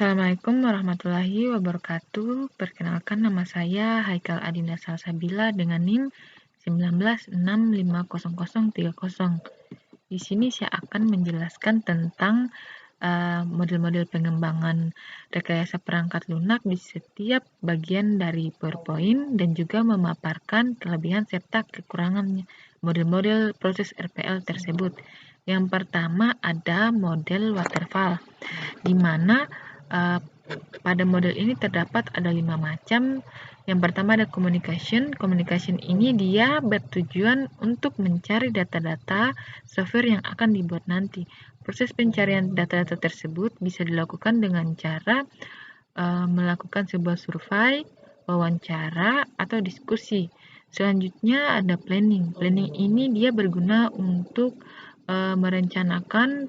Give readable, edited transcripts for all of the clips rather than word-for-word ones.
Assalamualaikum warahmatullahi wabarakatuh. Perkenalkan, nama saya Haikal Adinda Salsabila dengan NIM 19650030. Di sini saya akan menjelaskan tentang model-model pengembangan rekayasa perangkat lunak di setiap bagian dari PowerPoint dan juga memaparkan kelebihan serta kekurangan model-model proses RPL tersebut. Yang pertama ada model waterfall, di mana pada model ini terdapat ada 5 macam. Yang pertama ada communication. Communication ini dia bertujuan untuk mencari data-data software yang akan dibuat nanti. Proses pencarian data-data tersebut bisa dilakukan dengan cara melakukan sebuah survei, wawancara, atau diskusi. Selanjutnya ada planning. Planning ini dia berguna untuk merencanakan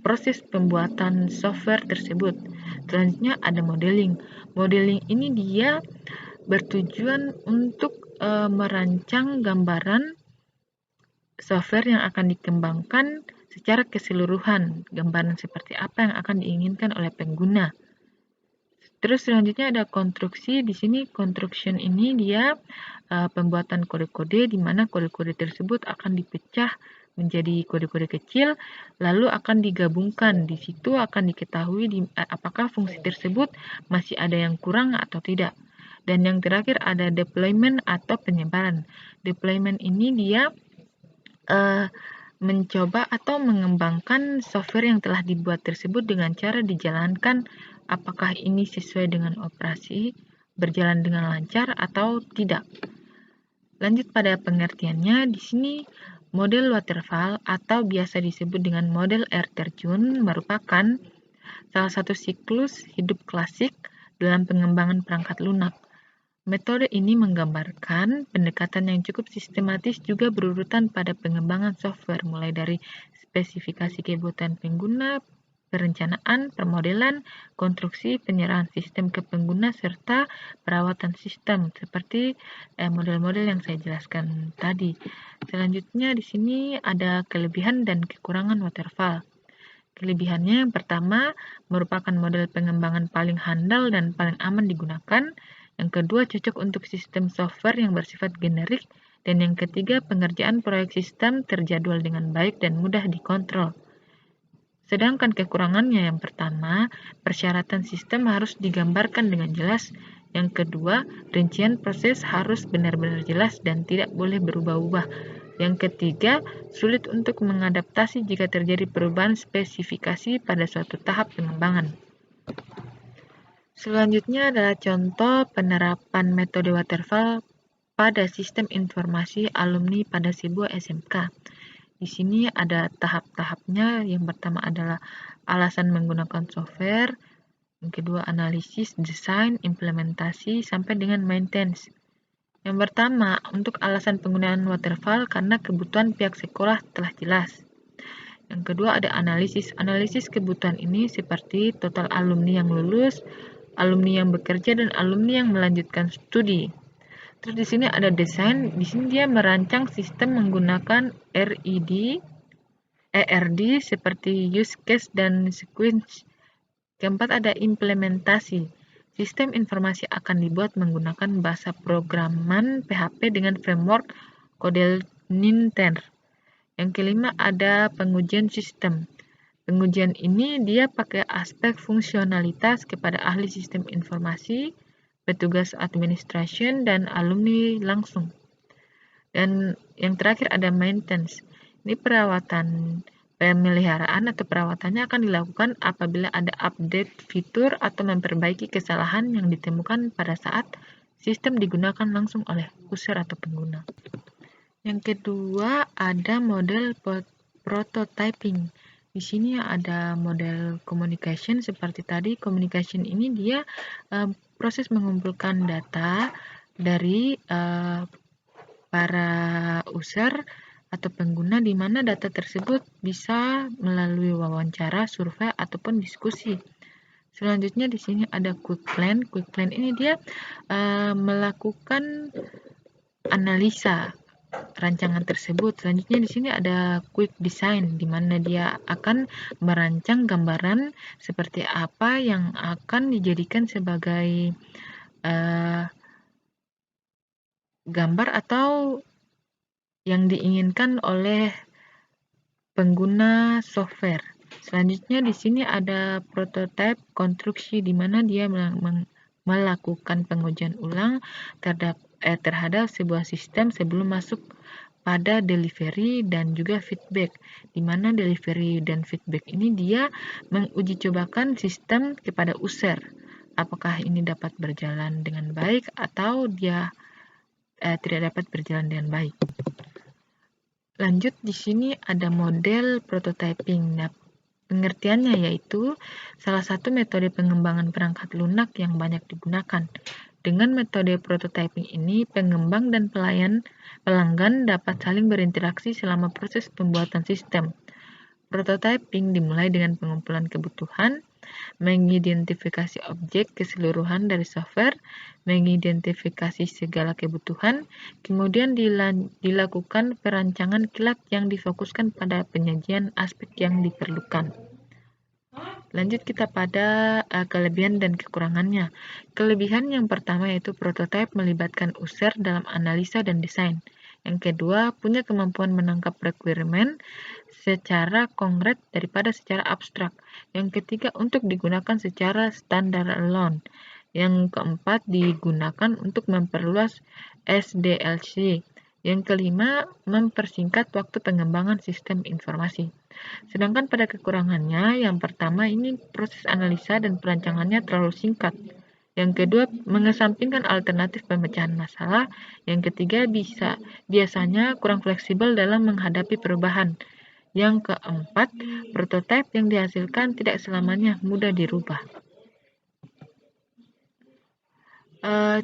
proses pembuatan software tersebut. Selanjutnya ada modeling. Modeling ini dia bertujuan untuk merancang gambaran software yang akan dikembangkan secara keseluruhan, gambaran seperti apa yang akan diinginkan oleh pengguna. Terus selanjutnya ada konstruksi. Di sini construction ini dia pembuatan kode-kode, di mana kode-kode tersebut akan dipecah menjadi kode-kode kecil, lalu akan digabungkan. Di situ akan diketahui apakah fungsi tersebut masih ada yang kurang atau tidak. Dan yang terakhir ada deployment atau penyebaran. Deployment ini dia mencoba atau mengembangkan software yang telah dibuat tersebut dengan cara dijalankan apakah ini sesuai dengan operasi, berjalan dengan lancar atau tidak. Lanjut pada pengertiannya, di sini model waterfall atau biasa disebut dengan model air terjun merupakan salah satu siklus hidup klasik dalam pengembangan perangkat lunak. Metode ini menggambarkan pendekatan yang cukup sistematis juga berurutan pada pengembangan software, mulai dari spesifikasi kebutuhan pengguna, perencanaan, permodelan, konstruksi, penyerahan sistem ke pengguna, serta perawatan sistem, seperti model-model yang saya jelaskan tadi. Selanjutnya di sini ada kelebihan dan kekurangan waterfall. Kelebihannya yang pertama merupakan model pengembangan paling handal dan paling aman digunakan. Yang kedua cocok untuk sistem software yang bersifat generik. Dan yang ketiga pengerjaan proyek sistem terjadwal dengan baik dan mudah dikontrol. Sedangkan kekurangannya yang pertama, persyaratan sistem harus digambarkan dengan jelas. Yang kedua, rincian proses harus benar-benar jelas dan tidak boleh berubah-ubah. Yang ketiga, sulit untuk mengadaptasi jika terjadi perubahan spesifikasi pada suatu tahap pengembangan. Selanjutnya adalah contoh penerapan metode waterfall pada sistem informasi alumni pada sebuah SMK. Di sini ada tahap-tahapnya. Yang pertama adalah alasan menggunakan software, yang kedua analisis, desain, implementasi, sampai dengan maintenance. Yang pertama, untuk alasan penggunaan waterfall karena kebutuhan pihak sekolah telah jelas. Yang kedua ada analisis. Analisis kebutuhan ini seperti total alumni yang lulus, alumni yang bekerja, dan alumni yang melanjutkan studi. Terus di sini ada desain. Di sini dia merancang sistem menggunakan ERD seperti use case dan sequence. Keempat ada implementasi. Sistem informasi akan dibuat menggunakan bahasa programan PHP dengan framework Kotlin. Yang kelima ada pengujian sistem. Pengujian ini dia pakai aspek fungsionalitas kepada ahli sistem informasi, petugas administration, dan alumni langsung. Dan yang terakhir ada maintenance. Ini perawatan pemeliharaan atau perawatannya akan dilakukan apabila ada update fitur atau memperbaiki kesalahan yang ditemukan pada saat sistem digunakan langsung oleh user atau pengguna. Yang kedua ada model prototyping. Di sini ada model communication seperti tadi. Communication ini dia proses mengumpulkan data dari para user atau pengguna, di mana data tersebut bisa melalui wawancara, survei, ataupun diskusi. Selanjutnya di sini ada quick plan. Quick plan ini dia melakukan analisa rancangan tersebut. Selanjutnya di sini ada quick design, di mana dia akan merancang gambaran seperti apa yang akan dijadikan sebagai gambar atau yang diinginkan oleh pengguna software. Selanjutnya di sini ada prototype konstruksi, di mana dia melakukan pengujian ulang terhadap sebuah sistem sebelum masuk pada delivery dan juga feedback, di mana delivery dan feedback ini dia menguji cobakan sistem kepada user, apakah ini dapat berjalan dengan baik atau dia tidak dapat berjalan dengan baik. Lanjut, di sini ada model prototyping. Nah, pengertiannya yaitu salah satu metode pengembangan perangkat lunak yang banyak digunakan. Dengan metode prototyping ini, pengembang dan pelanggan dapat saling berinteraksi selama proses pembuatan sistem. Prototyping dimulai dengan pengumpulan kebutuhan, mengidentifikasi objek keseluruhan dari software, mengidentifikasi segala kebutuhan, kemudian dilakukan perancangan kilat yang difokuskan pada penyajian aspek yang diperlukan. Lanjut kita pada kelebihan dan kekurangannya. Kelebihan yang pertama yaitu prototipe melibatkan user dalam analisa dan desain. Yang kedua, punya kemampuan menangkap requirement secara konkret daripada secara abstrak. Yang ketiga, untuk digunakan secara standar alone. Yang keempat, digunakan untuk memperluas SDLC. Yang kelima, mempersingkat waktu pengembangan sistem informasi. Sedangkan pada kekurangannya, yang pertama ini proses analisa dan perancangannya terlalu singkat. Yang kedua, mengesampingkan alternatif pemecahan masalah. Yang ketiga, biasanya kurang fleksibel dalam menghadapi perubahan. Yang keempat, prototipe yang dihasilkan tidak selamanya mudah dirubah.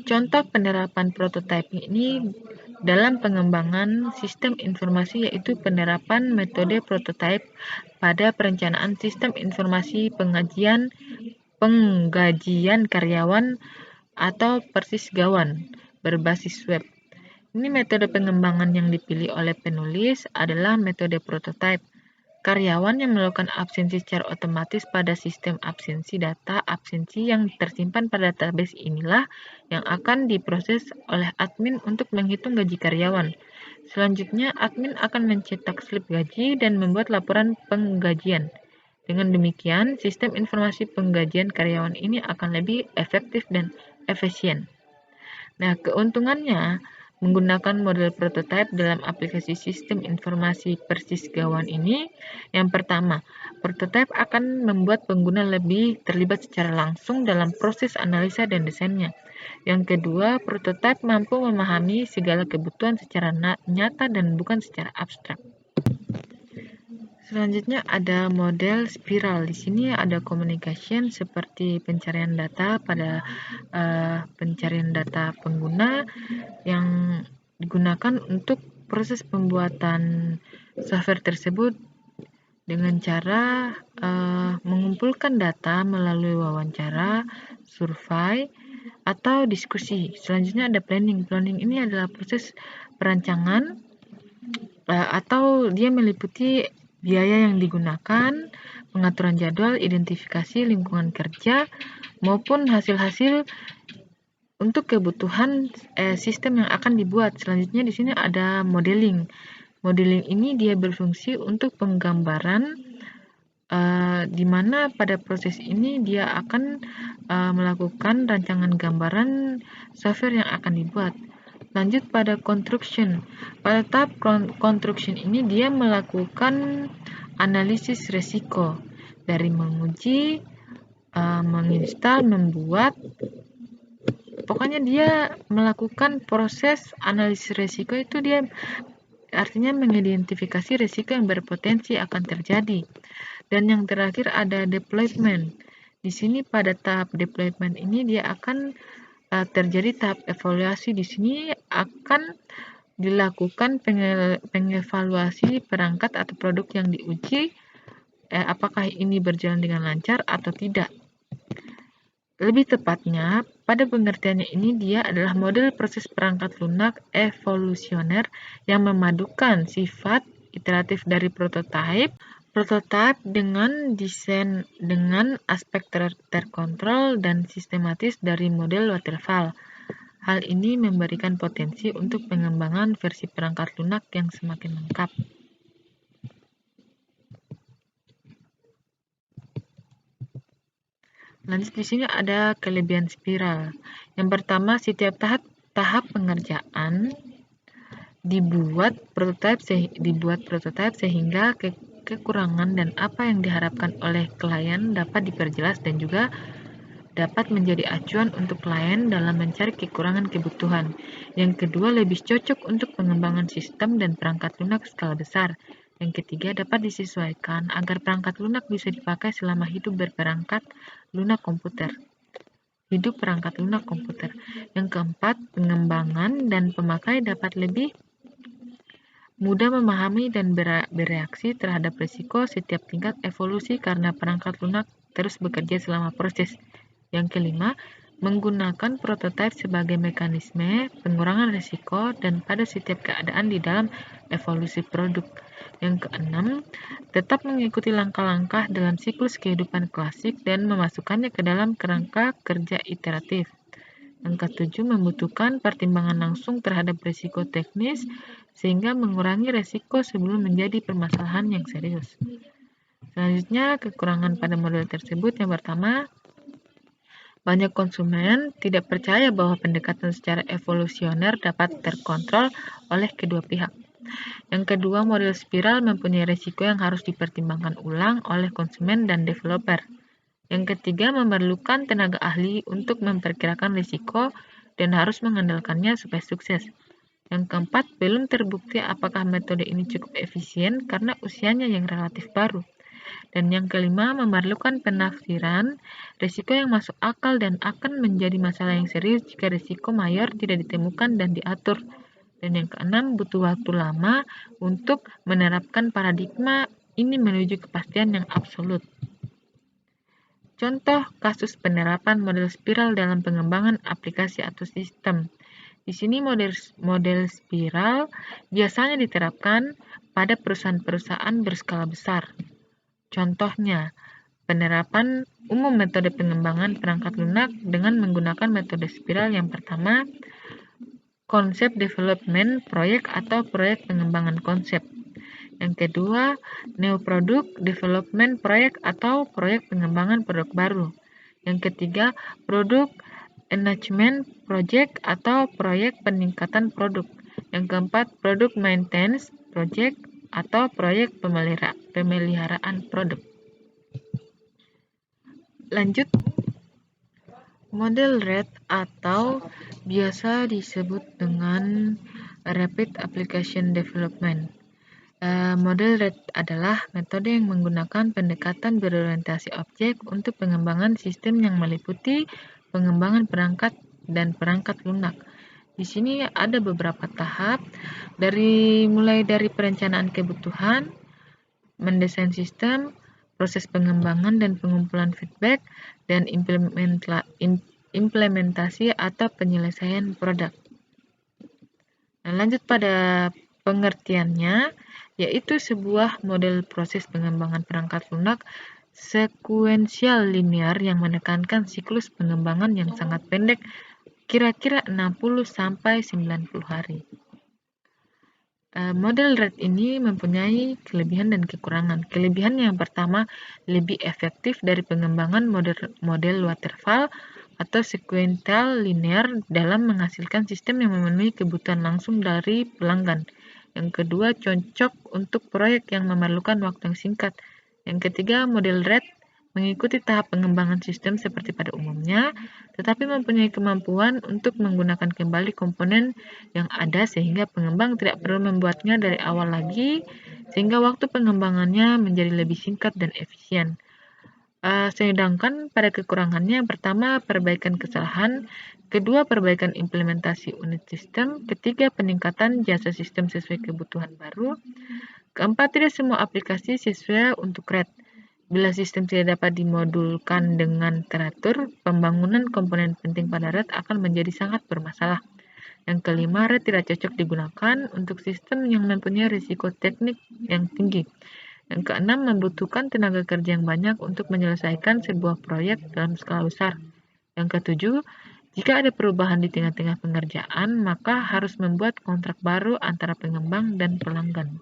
Contoh penerapan prototyping ini dalam pengembangan sistem informasi yaitu penerapan metode prototype pada perencanaan sistem informasi penggajian karyawan atau persisgawan berbasis web. Ini metode pengembangan yang dipilih oleh penulis adalah metode prototype. Karyawan yang melakukan absensi secara otomatis pada sistem absensi data absensi yang tersimpan pada database inilah yang akan diproses oleh admin untuk menghitung gaji karyawan. Selanjutnya, admin akan mencetak slip gaji dan membuat laporan penggajian. Dengan demikian, sistem informasi penggajian karyawan ini akan lebih efektif dan efisien. Nah, keuntungannya menggunakan model prototype dalam aplikasi sistem informasi persisgawan ini, yang pertama, prototype akan membuat pengguna lebih terlibat secara langsung dalam proses analisa dan desainnya. Yang kedua, prototype mampu memahami segala kebutuhan secara nyata dan bukan secara abstrak. Selanjutnya ada model spiral. Di sini ada communication seperti pencarian data pada pencarian data pengguna yang digunakan untuk proses pembuatan software tersebut dengan cara mengumpulkan data melalui wawancara, survei, atau diskusi. Selanjutnya ada planning. Planning ini adalah proses perancangan atau dia meliputi biaya yang digunakan, pengaturan jadwal, identifikasi lingkungan kerja, maupun hasil-hasil untuk kebutuhan sistem yang akan dibuat. Selanjutnya di sini ada modeling. Modeling ini dia berfungsi untuk penggambaran di mana pada proses ini dia akan melakukan rancangan gambaran software yang akan dibuat. Lanjut pada construction. Pada tahap construction ini dia melakukan analisis resiko dari menguji, menginstal, membuat. Pokoknya dia melakukan proses analisis resiko itu dia artinya mengidentifikasi resiko yang berpotensi akan terjadi. Dan yang terakhir ada deployment. Di sini pada tahap deployment ini dia akan terjadi tahap evaluasi. Di sini akan dilakukan pengevaluasi perangkat atau produk yang diuji, apakah ini berjalan dengan lancar atau tidak. Lebih tepatnya, Pada pengertiannya ini, dia adalah model proses perangkat lunak evolusioner yang memadukan sifat iteratif dari prototipe dengan desain dengan aspek terkontrol dan sistematis dari model waterfall. Hal ini memberikan potensi untuk pengembangan versi perangkat lunak yang semakin lengkap. Lanjut, di sini ada kelebihan spiral. Yang pertama, setiap tahap pengerjaan dibuat prototipe sehingga kekurangan dan apa yang diharapkan oleh klien dapat diperjelas dan juga dapat menjadi acuan untuk klien dalam mencari kekurangan kebutuhan. Yang kedua, lebih cocok untuk pengembangan sistem dan perangkat lunak skala besar. Yang ketiga, dapat disesuaikan agar perangkat lunak bisa dipakai selama hidup perangkat lunak komputer. Yang keempat, pengembangan dan pemakai dapat lebih mudah memahami dan bereaksi terhadap risiko setiap tingkat evolusi karena perangkat lunak terus bekerja selama proses. Yang kelima, menggunakan prototipe sebagai mekanisme pengurangan risiko dan pada setiap keadaan di dalam evolusi produk. Yang keenam, tetap mengikuti langkah-langkah dalam siklus kehidupan klasik dan memasukkannya ke dalam kerangka kerja iteratif. Yang ketujuh, membutuhkan pertimbangan langsung terhadap risiko teknis sehingga mengurangi risiko sebelum menjadi permasalahan yang serius. Selanjutnya, kekurangan pada model tersebut. Yang pertama, banyak konsumen tidak percaya bahwa pendekatan secara evolusioner dapat terkontrol oleh kedua pihak. Yang kedua, model spiral mempunyai risiko yang harus dipertimbangkan ulang oleh konsumen dan developer. Yang ketiga, memerlukan tenaga ahli untuk memperkirakan risiko dan harus mengandalkannya supaya sukses. Yang keempat, belum terbukti apakah metode ini cukup efisien karena usianya yang relatif baru. Dan yang kelima, memerlukan penafsiran risiko yang masuk akal dan akan menjadi masalah yang serius jika risiko mayor tidak ditemukan dan diatur. Dan yang keenam, butuh waktu lama untuk menerapkan paradigma ini menuju kepastian yang absolut. Contoh kasus penerapan model spiral dalam pengembangan aplikasi atau sistem. Di sini model spiral biasanya diterapkan pada perusahaan-perusahaan berskala besar. Contohnya, penerapan umum metode pengembangan perangkat lunak dengan menggunakan metode spiral. Yang pertama, konsep development proyek atau proyek pengembangan konsep. Yang kedua, new product development proyek atau proyek pengembangan produk baru. Yang ketiga, product enhancement project atau proyek peningkatan produk. Yang keempat, product maintenance project atau proyek pemeliharaan produk. Lanjut, model RAD atau biasa disebut dengan Rapid Application Development. Model RAD adalah metode yang menggunakan pendekatan berorientasi objek untuk pengembangan sistem yang meliputi pengembangan perangkat dan perangkat lunak. Di sini ada beberapa tahap, mulai dari perencanaan kebutuhan, mendesain sistem, proses pengembangan dan pengumpulan feedback, dan implementasi atau penyelesaian produk. Nah, lanjut pada pengertiannya, yaitu sebuah model proses pengembangan perangkat lunak sekuensial linear yang menekankan siklus pengembangan yang sangat pendek, kira-kira 60-90 hari. Model RAD ini mempunyai kelebihan dan kekurangan. Kelebihan yang pertama, lebih efektif dari pengembangan model waterfall atau sequential linear dalam menghasilkan sistem yang memenuhi kebutuhan langsung dari pelanggan. Yang kedua, cocok untuk proyek yang memerlukan waktu yang singkat. Yang ketiga, model RAD mengikuti tahap pengembangan sistem seperti pada umumnya, tetapi mempunyai kemampuan untuk menggunakan kembali komponen yang ada sehingga pengembang tidak perlu membuatnya dari awal lagi, sehingga waktu pengembangannya menjadi lebih singkat dan efisien. Sedangkan pada kekurangannya, yang pertama, perbaikan kesalahan, kedua, perbaikan implementasi unit sistem, ketiga, peningkatan jasa sistem sesuai kebutuhan baru, keempat, tidak semua aplikasi sesuai untuk RAD. Bila sistem tidak dapat dimodulkan dengan teratur, pembangunan komponen penting pada RAID akan menjadi sangat bermasalah. Yang kelima, RAID tidak cocok digunakan untuk sistem yang mempunyai risiko teknik yang tinggi. Yang keenam, membutuhkan tenaga kerja yang banyak untuk menyelesaikan sebuah proyek dalam skala besar. Yang ketujuh, jika ada perubahan di tengah-tengah pengerjaan, maka harus membuat kontrak baru antara pengembang dan pelanggan.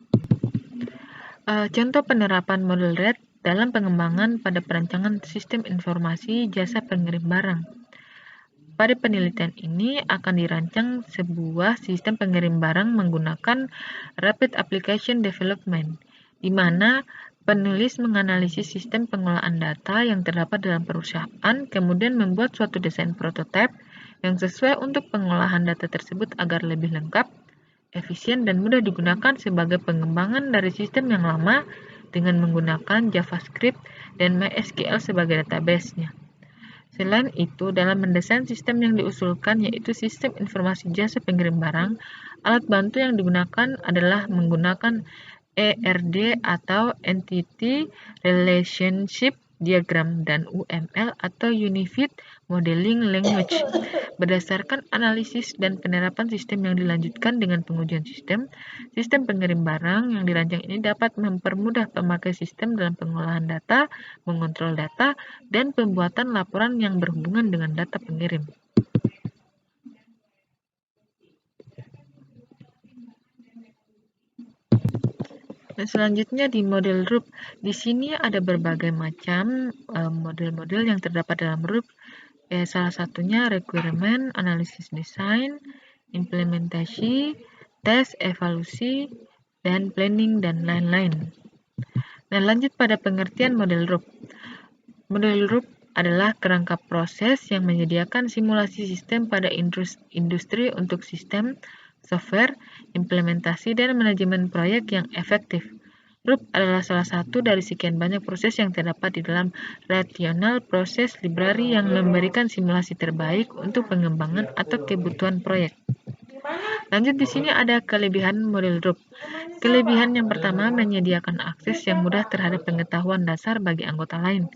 Contoh penerapan model RAID dalam pengembangan pada perancangan sistem informasi jasa pengirim barang. Pada penelitian ini akan dirancang sebuah sistem pengirim barang menggunakan Rapid Application Development, di mana penulis menganalisis sistem pengolahan data yang terdapat dalam perusahaan, kemudian membuat suatu desain prototipe yang sesuai untuk pengolahan data tersebut agar lebih lengkap, efisien, dan mudah digunakan sebagai pengembangan dari sistem yang lama dengan menggunakan JavaScript dan MySQL sebagai database-nya. Selain itu, dalam mendesain sistem yang diusulkan, yaitu sistem informasi jasa pengirim barang, alat bantu yang digunakan adalah menggunakan ERD atau Entity Relationship Diagram dan UML atau Unified Modeling Language. Berdasarkan analisis dan penerapan sistem yang dilanjutkan dengan pengujian sistem pengirim barang yang dirancang ini dapat mempermudah pemakai sistem dalam pengolahan data, mengontrol data, dan pembuatan laporan yang berhubungan dengan data pengirim. Dan selanjutnya di model RUP. Di sini ada berbagai macam model-model yang terdapat dalam RUP. Salah satunya requirement, analisis desain, implementasi, tes, evaluasi, dan planning, dan lain-lain. Nah, lanjut pada pengertian model RUP. Model RUP adalah kerangka proses yang menyediakan simulasi sistem pada industri untuk sistem, software, implementasi, dan manajemen proyek yang efektif. RUP adalah salah satu dari sekian banyak proses yang terdapat di dalam Rational Process Library yang memberikan simulasi terbaik untuk pengembangan atau kebutuhan proyek. Lanjut di sini ada kelebihan model RUP. Kelebihan yang pertama menyediakan akses yang mudah terhadap pengetahuan dasar bagi anggota lain.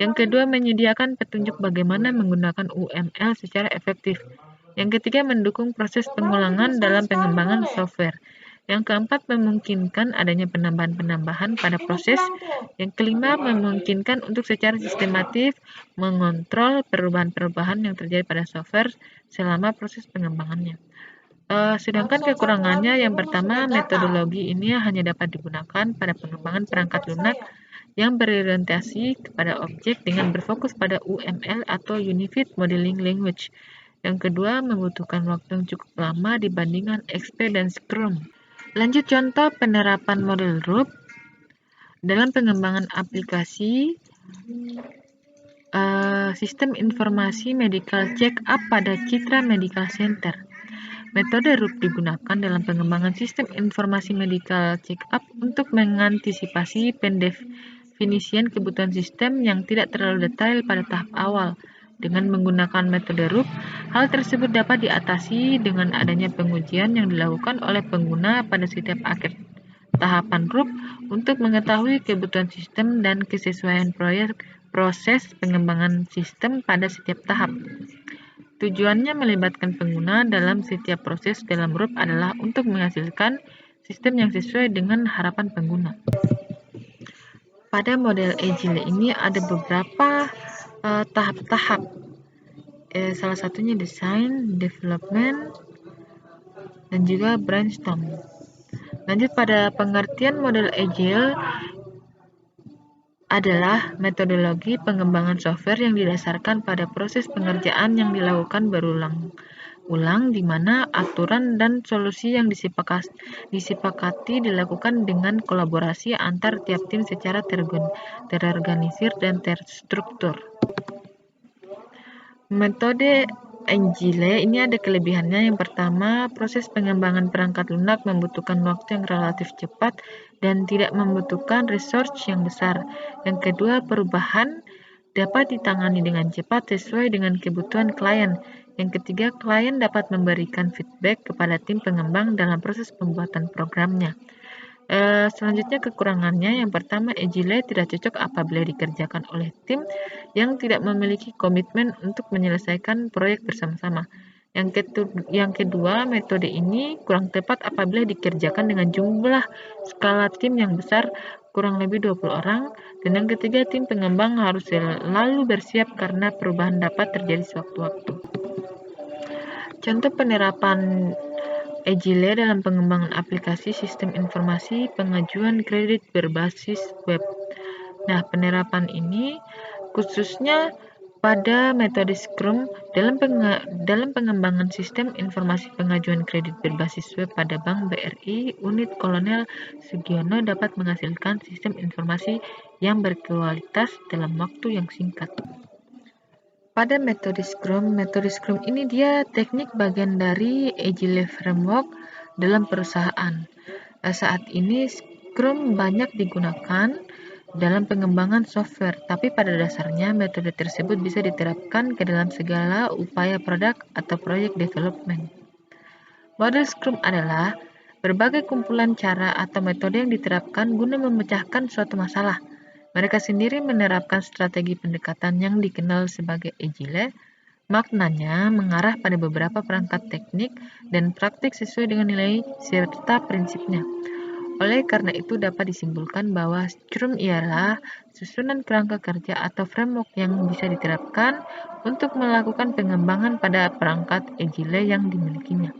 Yang kedua menyediakan petunjuk bagaimana menggunakan UML secara efektif. Yang ketiga mendukung proses pengulangan dalam pengembangan software. Yang keempat memungkinkan adanya penambahan-penambahan pada proses. Yang kelima memungkinkan untuk secara sistematis mengontrol perubahan-perubahan yang terjadi pada software selama proses pengembangannya. Sedangkan kekurangannya yang pertama, metodologi ini hanya dapat digunakan pada pengembangan perangkat lunak yang berorientasi kepada objek dengan berfokus pada UML atau Unified Modeling Language. Yang kedua, membutuhkan waktu yang cukup lama dibandingkan XP dan Scrum. Lanjut contoh penerapan model RUP dalam pengembangan aplikasi sistem informasi medical check-up pada Citra Medical Center. Metode RUP digunakan dalam pengembangan sistem informasi medical check-up untuk mengantisipasi pendefinisian kebutuhan sistem yang tidak terlalu detail pada tahap awal. Dengan menggunakan metode RUP, hal tersebut dapat diatasi dengan adanya pengujian yang dilakukan oleh pengguna pada setiap akhir tahapan RUP untuk mengetahui kebutuhan sistem dan kesesuaian proses pengembangan sistem pada setiap tahap. Tujuannya melibatkan pengguna dalam setiap proses dalam RUP adalah untuk menghasilkan sistem yang sesuai dengan harapan pengguna. Pada model Agile ini ada beberapa tahap-tahap. Salah satunya design, development, dan juga brainstorm. Lanjut pada pengertian model Agile adalah metodologi pengembangan software yang didasarkan pada proses pengerjaan yang dilakukan berulang-ulang di mana aturan dan solusi yang disepakati dilakukan dengan kolaborasi antar tiap tim secara terorganisir dan terstruktur. Metode Agile ini ada kelebihannya. Yang pertama, proses pengembangan perangkat lunak membutuhkan waktu yang relatif cepat dan tidak membutuhkan resource yang besar. Yang kedua, perubahan dapat ditangani dengan cepat sesuai dengan kebutuhan klien. Yang ketiga, klien dapat memberikan feedback kepada tim pengembang dalam proses pembuatan programnya. Selanjutnya kekurangannya, yang pertama, Agile tidak cocok apabila dikerjakan oleh tim yang tidak memiliki komitmen untuk menyelesaikan proyek bersama-sama. Yang kedua, metode ini kurang tepat apabila dikerjakan dengan jumlah skala tim yang besar, kurang lebih 20 orang. Dan yang ketiga, tim pengembang harus selalu bersiap karena perubahan dapat terjadi sewaktu-waktu. Contoh penerapan Agile dalam pengembangan aplikasi sistem informasi pengajuan kredit berbasis web. Nah, penerapan ini khususnya pada metode Scrum dalam pengembangan sistem informasi pengajuan kredit berbasis web pada Bank BRI, unit Kolonel Sugiono dapat menghasilkan sistem informasi yang berkualitas dalam waktu yang singkat. Pada metode Scrum ini dia teknik bagian dari Agile Framework dalam perusahaan. Saat ini Scrum banyak digunakan dalam pengembangan software, tapi pada dasarnya metode tersebut bisa diterapkan ke dalam segala upaya produk atau proyek development. Model Scrum adalah berbagai kumpulan cara atau metode yang diterapkan guna memecahkan suatu masalah. Mereka sendiri menerapkan strategi pendekatan yang dikenal sebagai Agile. Maknanya mengarah pada beberapa perangkat teknik dan praktik sesuai dengan nilai serta prinsipnya. Oleh karena itu dapat disimpulkan bahwa Scrum ialah susunan kerangka kerja atau framework yang bisa diterapkan untuk melakukan pengembangan pada perangkat Agile yang dimilikinya.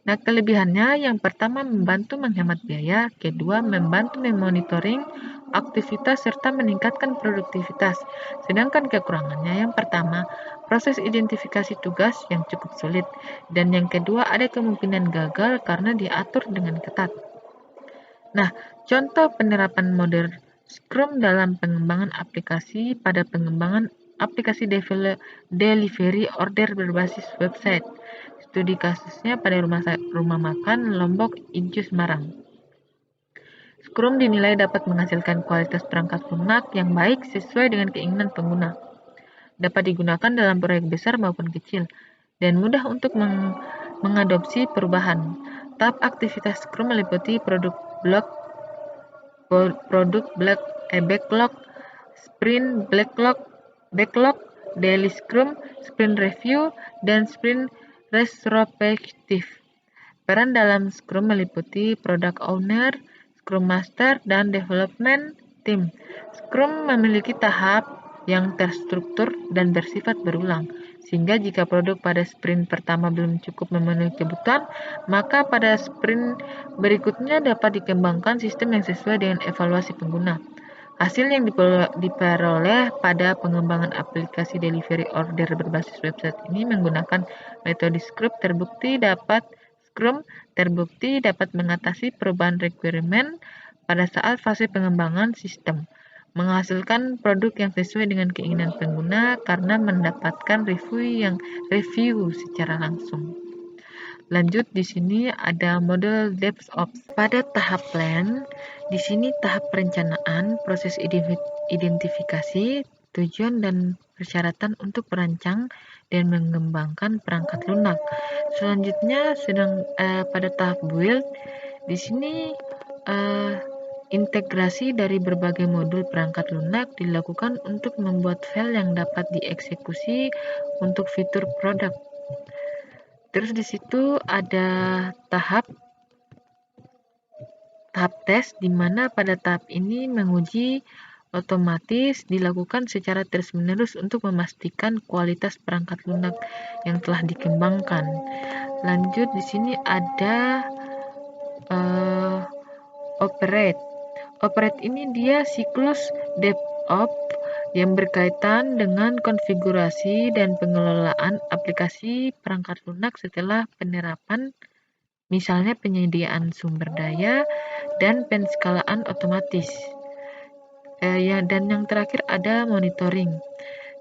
Nah, kelebihannya yang pertama membantu menghemat biaya, kedua membantu memonitoring aktivitas serta meningkatkan produktivitas. Sedangkan kekurangannya yang pertama, proses identifikasi tugas yang cukup sulit, dan yang kedua ada kemungkinan gagal karena diatur dengan ketat. Nah, contoh penerapan model Scrum dalam pengembangan aplikasi pada pengembangan aplikasi delivery order berbasis website. Studi kasusnya pada rumah makan Lombok Incu Semarang. Scrum dinilai dapat menghasilkan kualitas perangkat lunak yang baik sesuai dengan keinginan pengguna. Dapat digunakan dalam proyek besar maupun kecil, dan mudah untuk mengadopsi perubahan. Tahap aktivitas Scrum meliputi backlog, sprint backlog, daily Scrum, sprint review, dan sprint retrospektif. Peran dalam Scrum meliputi product owner, Scrum master, dan development team. Scrum memiliki tahap yang terstruktur dan bersifat berulang, sehingga jika produk pada sprint pertama belum cukup memenuhi kebutuhan, maka pada sprint berikutnya dapat dikembangkan sistem yang sesuai dengan evaluasi pengguna. Hasil yang diperoleh pada pengembangan aplikasi delivery order berbasis website ini menggunakan metode Scrum terbukti dapat mengatasi perubahan requirement pada saat fase pengembangan sistem, menghasilkan produk yang sesuai dengan keinginan pengguna karena mendapatkan review secara langsung. Lanjut, di sini ada model DevOps. Pada tahap plan, di sini tahap perencanaan, proses identifikasi, tujuan dan persyaratan untuk merancang dan mengembangkan perangkat lunak. Selanjutnya pada tahap build, di sini integrasi dari berbagai modul perangkat lunak dilakukan untuk membuat file yang dapat dieksekusi untuk fitur produk. Terus di situ ada tahap tes, di mana pada tahap ini menguji otomatis dilakukan secara terus-menerus untuk memastikan kualitas perangkat lunak yang telah dikembangkan. Lanjut, di sini ada operate. Operate ini dia siklus DevOps yang berkaitan dengan konfigurasi dan pengelolaan aplikasi perangkat lunak setelah penerapan, misalnya penyediaan sumber daya dan penskalaan otomatis. Dan yang terakhir ada monitoring,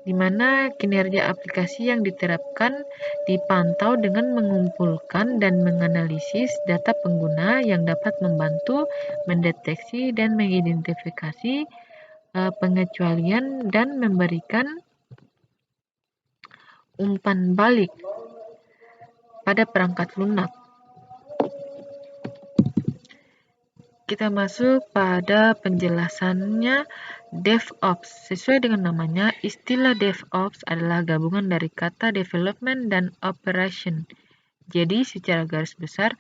di mana kinerja aplikasi yang diterapkan dipantau dengan mengumpulkan dan menganalisis data pengguna yang dapat membantu mendeteksi dan mengidentifikasi pengecualian dan memberikan umpan balik pada perangkat lunak. kita masuk pada penjelasannya DevOps. Sesuai dengan namanya, istilah DevOps adalah gabungan dari kata development dan operation. Jadi, secara garis besar,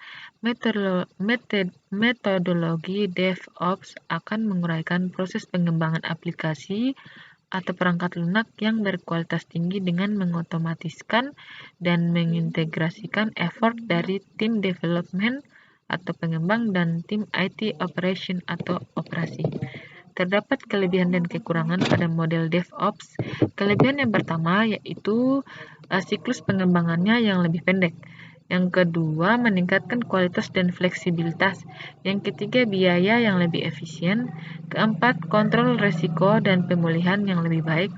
metodologi DevOps akan menguraikan proses pengembangan aplikasi atau perangkat lunak yang berkualitas tinggi dengan mengotomatiskan dan mengintegrasikan effort dari tim development atau pengembang dan tim IT operation atau operasi. Terdapat kelebihan dan kekurangan pada model DevOps. Kelebihan yang pertama yaitu siklus pengembangannya yang lebih pendek. Yang kedua, meningkatkan kualitas dan fleksibilitas. Yang ketiga, biaya yang lebih efisien. Keempat, kontrol risiko dan pemulihan yang lebih baik.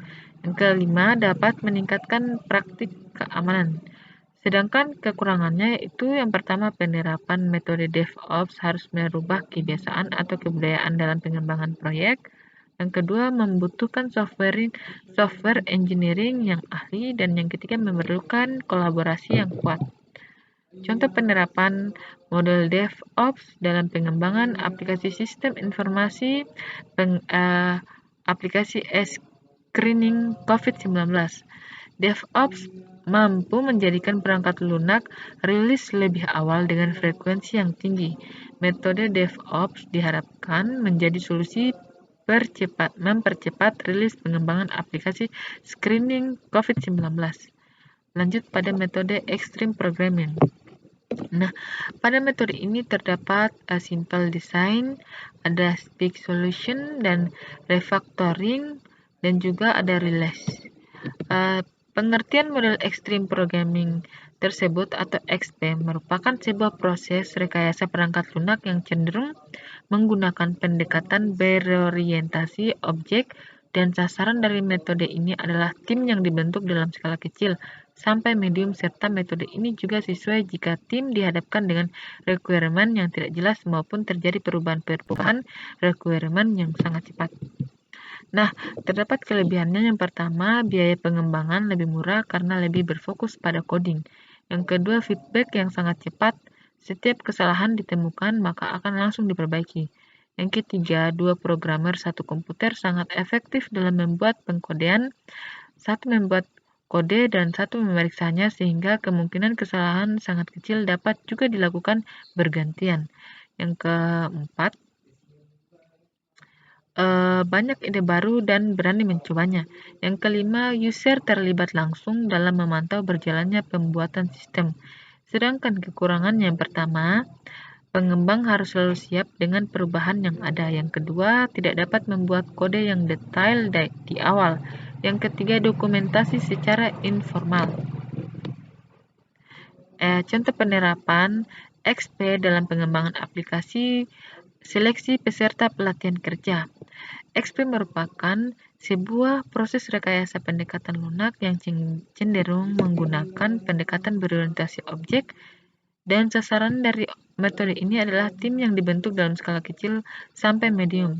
Yang kelima, dapat meningkatkan praktik keamanan. Sedangkan kekurangannya yaitu yang pertama, penerapan metode DevOps harus merubah kebiasaan atau kebudayaan dalam pengembangan proyek. Yang kedua, membutuhkan software engineering yang ahli. Dan yang ketiga, memerlukan kolaborasi yang kuat. Contoh penerapan model DevOps dalam pengembangan aplikasi sistem informasi, aplikasi screening COVID-19. DevOps mampu menjadikan perangkat lunak rilis lebih awal dengan frekuensi yang tinggi. Metode DevOps diharapkan menjadi solusi mempercepat rilis pengembangan aplikasi screening COVID-19. Lanjut pada metode Extreme Programming. Nah, pada metode ini terdapat simple design, ada speak solution dan refactoring, dan juga ada release. Pengertian model extreme programming tersebut atau XP merupakan sebuah proses rekayasa perangkat lunak yang cenderung menggunakan pendekatan berorientasi objek, dan sasaran dari metode ini adalah tim yang dibentuk dalam skala kecil sampai medium, serta metode ini juga sesuai jika tim dihadapkan dengan requirement yang tidak jelas maupun terjadi perubahan requirement yang sangat cepat. Nah, terdapat kelebihannya. Yang pertama, biaya pengembangan lebih murah karena lebih berfokus pada coding. Yang kedua, feedback yang sangat cepat. Setiap kesalahan ditemukan maka akan langsung diperbaiki. Yang ketiga, dua programmer satu komputer sangat efektif dalam membuat pengkodean. Satu membuat kode dan satu memeriksanya, sehingga kemungkinan kesalahan sangat kecil dapat juga dilakukan bergantian. Yang keempat, banyak ide baru dan berani mencobanya. Yang kelima, user terlibat langsung dalam memantau berjalannya pembuatan sistem. Sedangkan kekurangan yang pertama, pengembang harus selalu siap dengan perubahan yang ada. Yang kedua, tidak dapat membuat kode yang detail di awal. Yang ketiga, dokumentasi secara informal. Contoh penerapan XP dalam pengembangan aplikasi seleksi peserta pelatihan kerja. XP merupakan sebuah proses rekayasa pendekatan lunak yang cenderung menggunakan pendekatan berorientasi objek, dan sasaran dari metode ini adalah tim yang dibentuk dalam skala kecil sampai medium.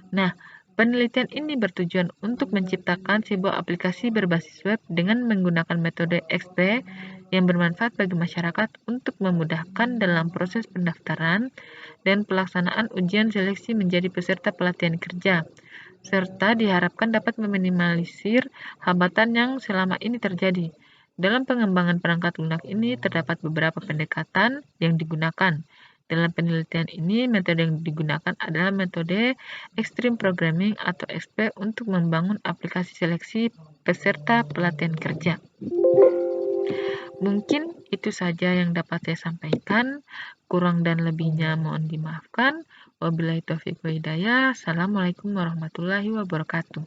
Nah, penelitian ini bertujuan untuk menciptakan sebuah aplikasi berbasis web dengan menggunakan metode XP yang bermanfaat bagi masyarakat untuk memudahkan dalam proses pendaftaran dan pelaksanaan ujian seleksi menjadi peserta pelatihan kerja, serta diharapkan dapat meminimalisir hambatan yang selama ini terjadi. Dalam pengembangan perangkat lunak ini terdapat beberapa pendekatan yang digunakan. Dalam penelitian ini, metode yang digunakan adalah metode Extreme Programming atau XP untuk membangun aplikasi seleksi peserta pelatihan kerja. Mungkin itu saja yang dapat saya sampaikan. Kurang dan lebihnya mohon dimaafkan. Wabillahi taufiq wa hidayah. Assalamualaikum warahmatullahi wabarakatuh.